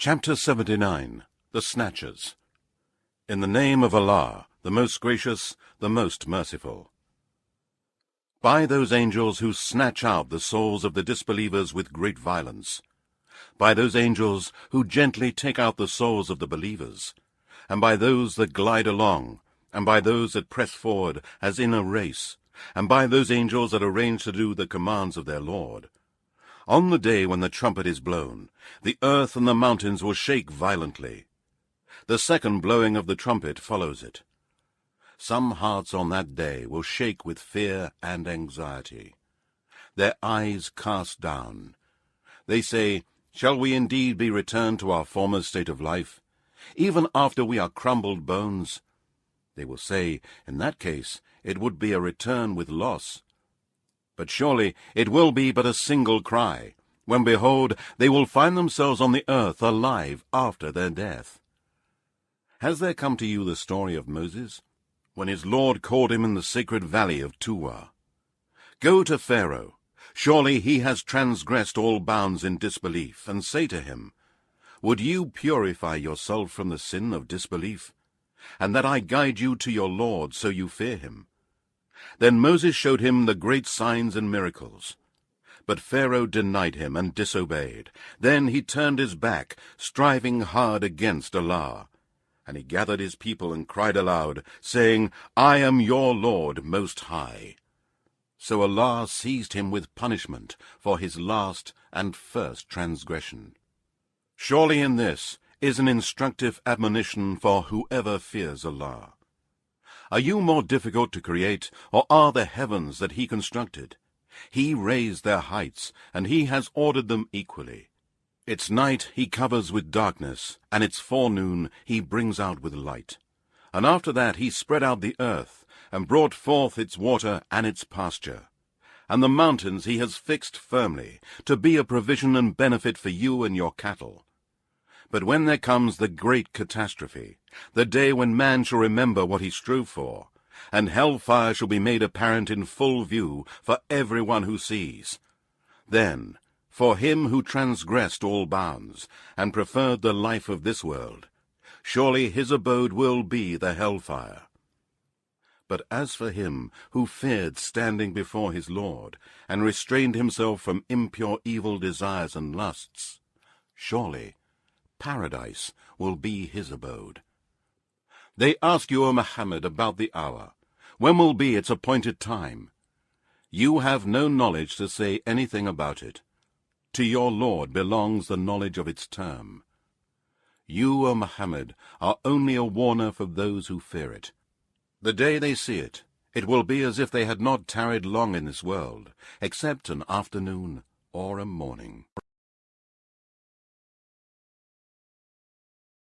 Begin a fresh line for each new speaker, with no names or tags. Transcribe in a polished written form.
Chapter 79. The Snatchers. In the name of Allah, the most gracious, the most merciful. By those angels who snatch out the souls of the disbelievers with great violence, by those angels who gently take out the souls of the believers, and by those that glide along, and by those that press forward as in a race, and by those angels that arrange to do the commands of their Lord. On the day when the trumpet is blown, the earth and the mountains will shake violently. The second blowing of the trumpet follows it. Some hearts on that day will shake with fear and anxiety, their eyes cast down. They say, "Shall we indeed be returned to our former state of life, even after we are crumbled bones?" They will say, in that case, it would be a return with loss. But surely it will be but a single cry, when behold, they will find themselves on the earth alive after their death. Has there come to you the story of Moses, when his Lord called him in the sacred valley of Tuwa? Go to Pharaoh, surely he has transgressed all bounds in disbelief, and say to him, "Would you purify yourself from the sin of disbelief, and that I guide you to your Lord so you fear him?" Then Moses showed him the great signs and miracles. But Pharaoh denied him and disobeyed. Then he turned his back, striving hard against Allah. And he gathered his people and cried aloud, saying, "I am your Lord most high." So Allah seized him with punishment for his last and first transgression. Surely in this is an instructive admonition for whoever fears Allah. Are you more difficult to create, or are the heavens that he constructed? He raised their heights, and he has ordered them equally. Its night he covers with darkness, and its forenoon he brings out with light. And after that he spread out the earth, and brought forth its water and its pasture. And the mountains he has fixed firmly, to be a provision and benefit for you and your cattle. But when there comes the great catastrophe, the day when man shall remember what he strove for, and hell-fire shall be made apparent in full view for everyone who sees, then, for him who transgressed all bounds, and preferred the life of this world, surely his abode will be the hell-fire. But as for him who feared standing before his Lord, and restrained himself from impure evil desires and lusts, surely Paradise will be his abode. They ask you, O Muhammad, about the hour. When will be its appointed time? You have no knowledge to say anything about it. To your Lord belongs the knowledge of its term. You, O Muhammad, are only a warner for those who fear it. The day they see it, it will be as if they had not tarried long in this world, except an afternoon or a morning.